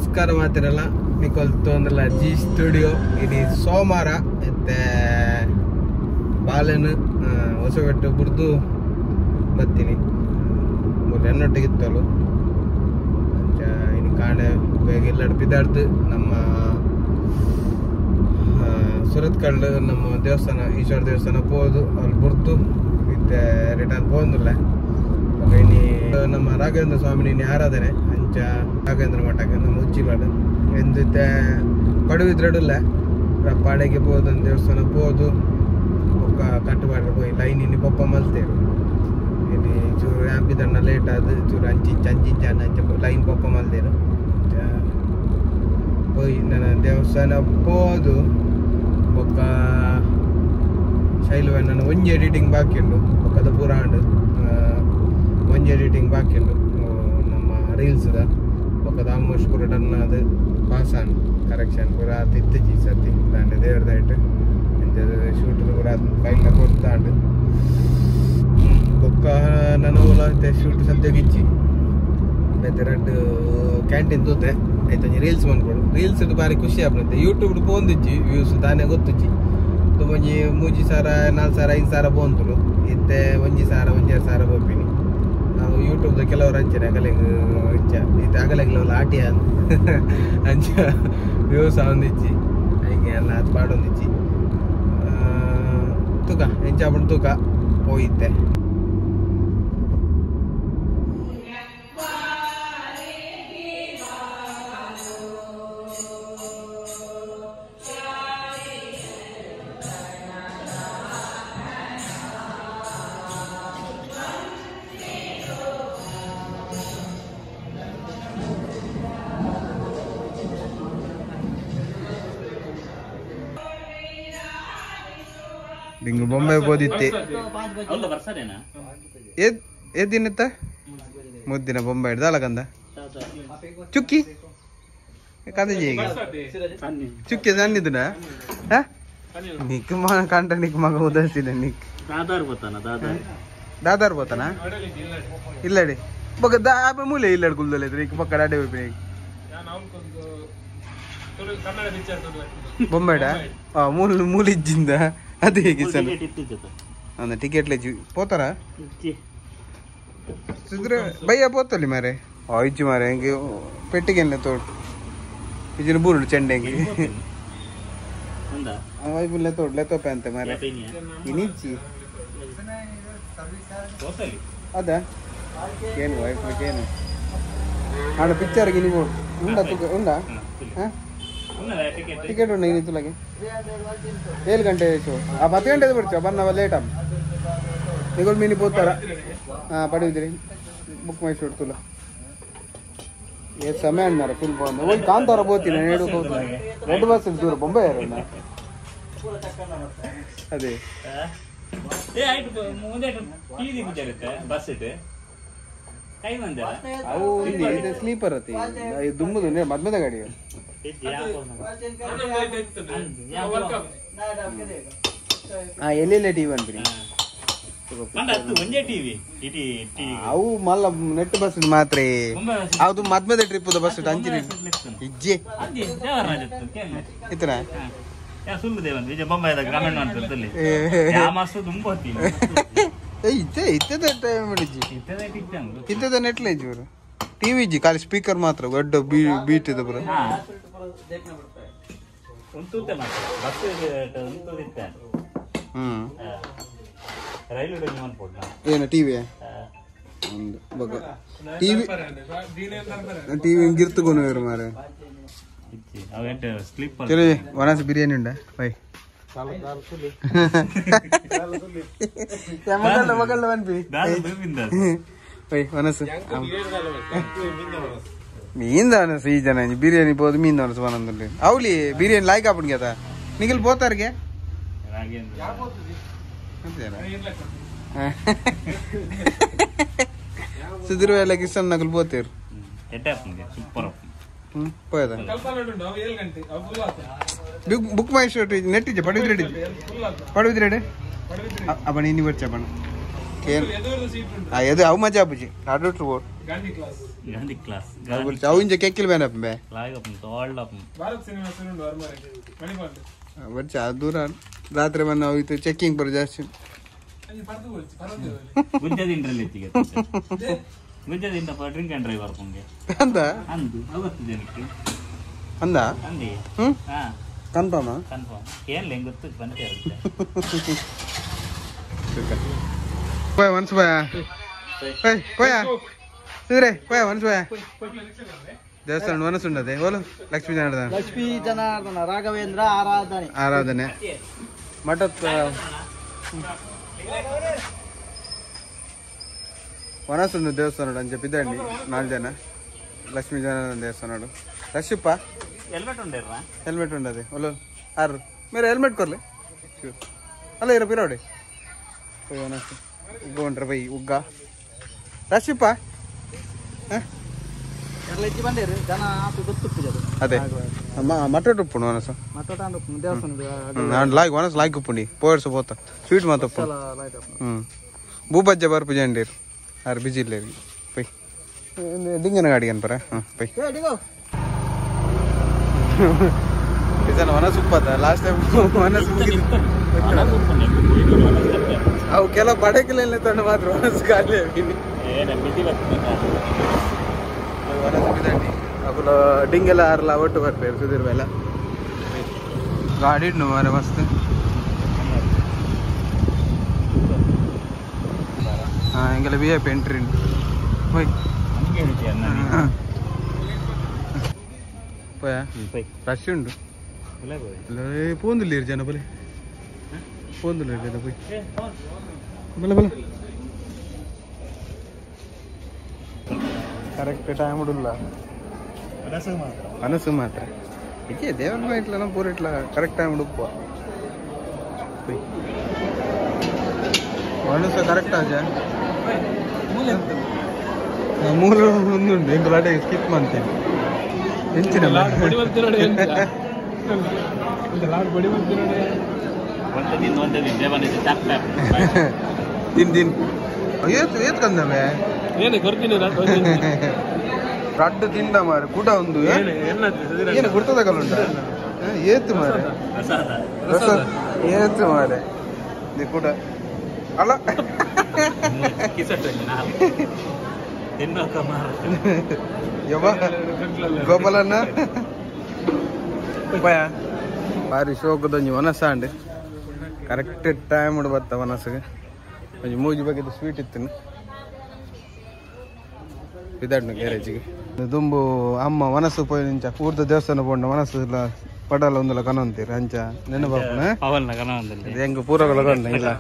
ನಮಸ್ಕಾರ ಮಾತಿರಲ್ಲ ನಿಕೊಲ್ತು ಅಂದ್ರಲ್ಲ G studio ಇದು ಸೋಮವಾರ ಮತ್ತೆ ಬಾಲೆನು ಹೊಸಬೆಟ್ಟು ಬುರ್ದು ಬರ್ತೀನಿ ಎನ್ನೊಟ್ಟಿಗಿತ್ತಲು ಇನ್ನು ಕಾಣೆ ಬೇಗ ಎಲ್ಲ ಬಿದ್ದಾಡ್ದು ನಮ್ಮ ಸುರತ್ ಕಳ್ಳು ನಮ್ಮ ದೇವಸ್ಥಾನ ಈಶ್ವರ ದೇವಸ್ಥಾನ ಹೋದು ಅಲ್ಲಿ ಬುರ್ದು ಮತ್ತೆ ರಿಟರ್ನ್ ಹೋಗಿಲ್ಲ ಇನ್ನು ನಮ್ಮ ರಾಘವೇಂದ್ರ ಸ್ವಾಮಿ ನೀನು ಆರಾಧನೆ ಅಂಚ ರಾಘವೇಂದ್ರ ಮಠಕ್ಕೆ ನಮ್ಮ ಉಚ್ಚಿಲಾಡು ಎಂದಿತ್ತೆ ಪಡುವಿದ್ರಡಲ್ಲ ಪಾಡೆಗೆ ಹೋದ ದೇವಸ್ಥಾನ ಹೋದು ಒಕ್ಕ ಕಟ್ಟುಪಾಡ್ರೆ ಹೋಗಿ ಲೈನ್ ಇನ್ನು ಪಪ್ಪ ಮಲ್ತೇರು ಇಲ್ಲಿ ಚೂರು ಹ್ಯಾಂಪಿದಣ್ಣ ಲೇಟ್ ಆದ ಚೂರು ಅಂಚಿಂಚ ಅಂಚ ಲೈನ್ ಪಪ್ಪ ಮಲ್ತೇರು ಹೋಗಿ ನನ್ನ ದೇವಸ್ಥಾನ ಹೋದು ಒಕ್ಕ ಶೈಲವನ್ನ ನನ್ನ ಒಂಜಿ ಎಡಿಟಿಂಗ್ ಬಾಕಿ ಉಂಟು ಒಕ್ಕದ ಪುರಾಂಡ್ ಒಂಜಿ ಎಡಿಟಿಂಗ್ ಬಾಕಿ ಉಂಟು ನಮ್ಮ ರೀಲ್ಸ್ದ ಒಕ್ಕದ ಆಲ್ಮೋಸ್ಟ್ ಪೂರ ಡನ್ ಅದು ಪಾಸ್ ಆನ್ ಕರೆಕ್ಷನ್ ಪೂರ ತಿತ್ತಜಿ ಸತಿ ದಾಂಡೆ ದೇವ್ರದಾಯ್ತು ಶೂಟ್ ಪೂರ ಫೈಲ್ನ ಕೊಡ್ತಾಂಡು ಒಕ್ಕ ನನ್ನ ಮತ್ತೆ ಶೂಟ್ ಸದ್ಯಗಿಚ್ಚಿ ಮತ್ತೆ ಎರಡು ಕ್ಯಾಂಟೀನ್ ತೂತೆ ಆಯ್ತು ರೀಲ್ಸ್ ಮಾಡ್ಕೊಡು ರೀಲ್ಸ್ ಬಾರಿ ಖುಷಿ ಆಗ್ಬಿಡುತ್ತೆ ಯೂಟ್ಯೂಬ್ ಪೋಂದಿಚ್ಚಿ ವ್ಯೂಸ್ ತಾನೇ ಗೊತ್ತಿಚ್ಚಿ ಒಂಜಿ 3,000 4,000 5,000 ಬೋಂತುಲು ಇತ್ತೆ 1,000 1,2,000 ಬೋಪಿನಿ ನಾವು ಯೂಟ್ಯೂಬ್ದ ಕೆಲವರು ಅಂಚನೆ ಅಗಲೆಗೆ ಇಚ್ಚ ಇದು ಅಗಲೆಗ್ಲೆಲ್ಲ ಆಟಿ ಅಂಚ ವ್ಯೂಸ್ ಒಂದಿಚ್ಚಿ ಹೀಗೆ ಎಲ್ಲ ಅದು ಪಾಡೊಂದಿಚ್ಚಿ ತೂಕ ಹೆಂಚಾಬಿಟ್ಟು ತೂಕ ಹೋಯಿತ್ತೆ ಬೊಂಬೆ ಬೋದಿತ್ತೆ ಎದ್ದಿನತ್ತ ಮುದ್ದಿನ ಬೊಂಬೆ ಹಿಡ್ದಲ್ಲ ಕಂದ ಚುಕ್ಕಿ ಕಂದಜಿ ಈಗ ಚುಕ್ಕಿ ಸಣ್ಣಿದ್ದನ ನಿಕ್ ಮಗ ಕಂಟ ನಿಕ್ ಮಗ ಉದರ್ಸಿದೆ ನಿಕ್ ದಾದಾರ್ ಬೋತಾನ ಇಲ್ಲಡಿ ಬೊಕ್ಕ ದಾಬೆ ಮೂಲೆ ಇಲ್ಲಡ್ ಕುಲ್ದಲ್ಲ ನಿಕ್ ಪಕ್ಕ ಡಾಡೆ ಹೋಗಿ ಬೊಂಬೆಡ ಮೂಲ ಇಜ್ಜಿಂದ ಅದು ಹೇಗೆ ಸರ್ ಅಂದ ಟಿಕೆಟ್ಲೆ పోతారా ಸುದ್ರೆ ಭಯ್ಯ పోతలి ಮಾರೆ ಇಜ್ಜಿ ಮಾರೆ ಹೆಂಗೆ ಪೆಟ್ಟಿಗೆಲ್ಲ ತೋಡ್ ಇಜ್ಜಿನ ಬೂರುಡು ಚೆಂಡೆಂಗಿ ವೈಬುಲ್ಲೆ ತೋಡ್ ಲೆತೋಪೆ ಅಂತ ಮಾರೆ ಇನಿಜ್ಜಿ ಅದ ಏನು ವೈಫ್ಗೆ ಏನು ಆಡ ಪಿಕ್ಚರ್ಗೆ ನೀವು ಉಂಡಾ ಹಾಂ ಟಿಕೆಟ್ ಉಂಡ ಇನ್ನು ತುಲಗೆ 7 ಗಂಟೆ ಶೋ 10 ಗಂಟೆದು ಬರ್ತೀವ ಬನ್ನವ ಲೇಟ್ ಅಮ್ಮ ನಿಗೋಲ್ ಮೀನಿ ಬೋತಾರ ಪಡೆಯುದ್ರಿ ಬುಕ್ ಮೈ ಶೂಟ್ ತುಲ ಸಮಯ ಅಣ್ಣಾರ ಫುಲ್ ಬಂದು ಹೋಗಿ ಕಾಂತಾರ ಬೋತೀನಿ ಹೇಳು ರೆಡ್ ಬಸ್ ದೂರ ಬೊಂಬೆ ಯಾರು ಅದೇ ಅವು ಇಲ್ಲಿ ಸ್ಲೀಪರ್ ಅತಿ ದುಮ್ಮದು ಮದ್ಮೆದ ಗಾಡಿ ಎಲ್ಲೆಲ್ಲ ಟಿವಿ ಅನ್ಬಿಡಿ ಅವು ಮಲ್ಲ ನೆಟ್ ಬಸ್ ಮಾತ್ರ ಅದು ಮದ್ಮೆದ ಟ್ರಿಪ್ ಬಸ್ ಅಂಚಿನ ಇಜ್ಜೆ ಇತರ ಇಂಥದ ನೆಟ್ಲ ಇಜ್ಜಿ ಟಿವಿ ಇಜ್ಜಿ ಖಾಲಿ ಸ್ಪೀಕರ್ ಮಾತ್ರ ದೊಡ್ಡ ಬೀಟ್ ಇದೆ ಬರ ಏನು ಟಿವಿ ಟಿವಿ ಗಿರ್ತುಕೊಂಡು ಮಾರೆ ವನಾಸ ಬಿರಿಯಾನಿ ಉಂಡ ಬೈ ಮಗಲ್ಲ ಬನ್ಪಿ ವನಸು ಮೀನ್ ಸೀಜನ್ ಬಿರಿಯಾನಿ పోదు ಮೀನ್ వనసు వనందుండి అవులి బిర్యానీ లాయ్ కాపుడు కదా నిగల్ పోతారుగే సుధీర్ వేళకి ఇస్తాను నగలు పోతారు పోయేదా బుక్ మై షర్ట్ నెట్ ఇచ్చే పడుద్ది రెడ్డి అప్పుడు ఇన్ని వచ్చా పడు ಎದು ಅವು ಮಜಾ ಬುಜಿ ಅಡು ಬೋಟ್ ಗಾಂಧಿ ಕ್ಲಾಸ್ ಅವು ಇಂಜ ಕೆಕ್ಕಿಲ್ ಬೇನಪ್ಪ ಬೇ ಬರ್ಚ ದೂರ ರಾತ್ರಿ ಬನ್ನ ಹೋಯ್ತು ಚೆಕ್ಕಿಂಗ್ ಬರ್ ಜಾಸ್ತಿ ಗುಂಜದಿಂಡ್ರಲ್ಲಿ ಗುಂಜದಿಂದ ಡ್ರಿಂಕ್ ಅಂಡ್ ಡ್ರೈವ್ ಬರ್ಕೊಂಡೆ ಅಂದ ಅಂದು ಅವತ್ತು ಜನಕ್ಕೆ ಅಂದ ಅಂದಿ ಹಾ ಕನ್ಫರ್ಮ್ ಕನ್ಫರ್ಮ್ ಏನ್ ಲೆಂಗ್ ಗೊತ್ತು ಬಂದೇ ಇರುತ್ತೆ పోయా వన్స్ పోయా పోయా చూరే పోయా వన్స్ పోయా ದೇವಸ್ಥಾನ ಮನಸ್ಸು ఉండదు ಓಲು ಲಕ್ಷ್ಮೀ ಜನಾರ್ದನ ರಾಘವೇಂದ್ರ ಆರಾಧನೆ ಮಠತ್ ವನಸುಂಡು ದೇವಸ್ಥಾನ ಅಂಚೆ ಪಿದ್ದಂಡಿ 4 ಜನ ಲಕ್ಷ್ಮೀ ಜನಾರ್ದನ ದೇವಸ್ಥಾನ ರಶಿಪ್ಪ ಹೆಲ್ಮೆಟ್ ఉండదు ಓಲು ಆರು ಮೇರೆ ಹೆಲ್ಮೆಟ್ ಕೊರ್ಲಿ ಅಲ್ಲ ಇರೋ ಪಿರೋಡಿ ವನಸ್ಸು ಉಗ್ಗ ಉಂಟ್ರೆ ಬೈ ಉಗ್ಗ ರಶಿಪ್ಪ అదే మట్టోటి ఉప్పుడు వనస వనస లాగి ఉప్పుండి పోయర్సు పోతా స్వీట్ మాతో భూబజ్జ బర్పు చేయండి ఆరు బిజీ లేదు పోయి డింగన అడిగాను పరా పోయి వనసు ಉಪ್ಪತ್ತ ಲಾಸ್ಟ್ ಟೈಮ್ ವನಸ್ ಅವು ಕೆಲವು ಬಡಕಿಲ್ಲ ತಂಡು ಮಾತ್ರ ವನಸ್ ಖಾಲಿ आपलं डिंगेला हारला वट भरते सुधीर भाईला गाडी मारे मस्त हाँ इंगला VIP एंट्री होय పోయా రష్ ఉండు పోందులేరు జన బలే పోందులేరు జన పోయి బల బల ಕರೆಕ್ಟ್ ಟೈಮ್ ಉಡಲ್ಲ ಮನಸ್ಸು ಮಾತ್ರ ಇದಕ್ಕೆ ದೇವರ ಇಟ್ಲ ನಮ್ಮ ಪೂರ ಇಟ್ಲ ಕರೆಕ್ಟ್ ಟೈಮ್ ಉಡುಪ ಮನಸ್ಸು ಕರೆಕ್ಟ್ ಆಜ ಮೂರು ಒಂದುಂಡು ಎಂಟು ಲಾಟೆ ಸ್ಕಿಪ್ ಮಾಡ್ತೇನೆ ಹೆಂಚಿನ ದಿನ ದಿನ ಏತ್ ಕಂದವೆ ಏನು ಕೊಡ್ತೀನಿ ರಡ್ಡು ತಿಂದ ಮಾರೆ ಕೂಡ ಒಂದು ಏನು ಗುರ್ತದಾಗಲ್ಲ ಏತು ಮಾರೆ ಏತು ಮಾರೆ ಕೂಡ ಅಲ್ಲ ಗೋಪಾಲನ್ನ ಭಾರಿ ಶೋಕದೊಂದು ವನಸ ಅಂಡ್ ಕರೆಕ್ಟ್ ಟೈಮ್ ಬತ್ತ ವನಸ್ಗೆ ಒಂಜಿ ಮೂಜಿ ಬಗ್ಗೆ ಸ್ವೀಟ್ ಇತ್ತು ಬಿದ್ದಾಡ್ನು ಗ್ಯಾರೇಜಿಗೆ ದುಂಬು ಅಮ್ಮ ಮನಸ್ಸು ಪೋಯ್ ನಿಂಚ ಊರ್ದ ದೇವಸ್ಥಾನ ಪೋಂಡ ಮನಸ್ಸು ಇಲ್ಲ ಪಡಲ ಒಂದಲ್ಲ ಕನಂತೀರಿ ಅಂಚ ನೆನಪಾಪನ ಹೆಂಗ ಪೂರಗಳ ಕಂಡ ಇಲ್ಲ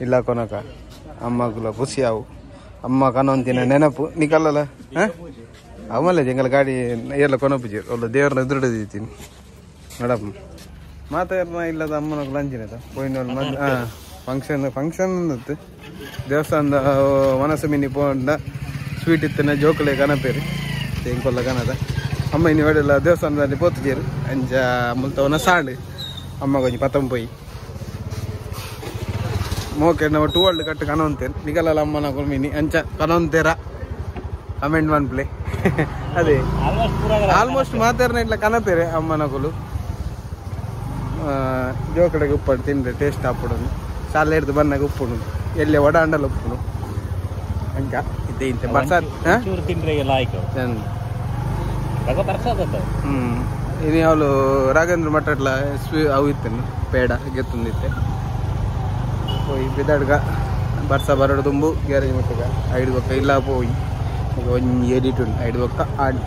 ಇಲ್ಲ ಕೊನಕ ಅಮ್ಮಗುಲ ಖುಷಿ ಅವು ಅಮ್ಮ ಕನಂತಿನ ನೆನಪು ನಿಕಲ್ಲಲ್ಲ ಅವಲ್ಲ ಎಂಗಲ ಗಾಡಿ ಎಲ್ಲ ಕೊನಪುಜಿ ಒಳ್ಳೆ ದೇವ್ರನ್ನ ಎದುರುಡಿದ್ದೀನಿ ನೋಡಪ್ಪ ಮಾತಾಡ್ನ ಇಲ್ಲದ ಅಮ್ಮನ ಲಂಚಿನದ ಪೋಯಿನ ಫಂಕ್ಷನ್ ಅಂದತ್ತು ದೇವಸ್ಥಾನದ ಮನಸ್ಸು ಮಿನಿ ಪೋಂಡ ಸ್ವೀಟ್ ಇತ್ತನ ಜೋಕಲೆ ಕನಪೇರಿ ತೆಂಕೊಲ್ಲ ಕನದ ಅಮ್ಮ ಇನ್ನು ಹೊಡೆಲ್ಲ ದೇವಸ್ಥಾನದಲ್ಲಿ ಪೋತಿದ್ದೀರು ಅಂಚ ಮುಲ್ತವನ ಸಾಂಡು ಅಮ್ಮ ಕೊಂಚ ಪತಂ ಪೋಯಿ ಮೋಕೆ ನಾವು 2 ವರ್ಲ್ಡ್ ಕಟ್ಟು ಕನೊಂತೇರು ನಿಗಲ್ಲ ಅಮ್ಮನ ಮಿನಿ ಅಂಚ ಕನೊಂತೇರ ಕಮೆಂಟ್ ಮನ್ಪ್ಲೆ ಅದೇ ಆಲ್ಮೋಸ್ಟ್ ಮಾತಾಡ್ನ ಇಟ್ಲ ಕನಪೇರೆ ಅಮ್ಮನಗಳು ಜೋಕಡೆಗೆ ಉಪ್ಪಡು ತಿಂದ್ರೆ ಟೇಸ್ಟ್ ಹಾಕ್ಬಿಡೋದು ಶಾಲೆ ಹಿಡ್ದು ಬಂದಾಗ ಉಪ್ಪುಡು ಎಲ್ಲೇ ವಡ ಅಂಡಲ್ಲ ಉಪ್ಪುಡು ಹಂಗ ಇದ್ದೆ ಇಂತೆ ಬರ್ಸಾದ್ ಇದು ಅವಳು ರಾಘವೇಂದ್ರ ಮಠ ಇಟ್ಲ ಅವು ಇತ್ತೇನು ಪೇಡ ಗೆತ್ತುಂದಿತ್ತೆ పోయి బిద్దడుగా బర్స బరడు దుంబు గ్యారేజ్ మట్టుగా 5 ఒక్క ఇలా పోయి కొంచెం ఎడిట్ ఉంది 5 ఒక్క ఆడి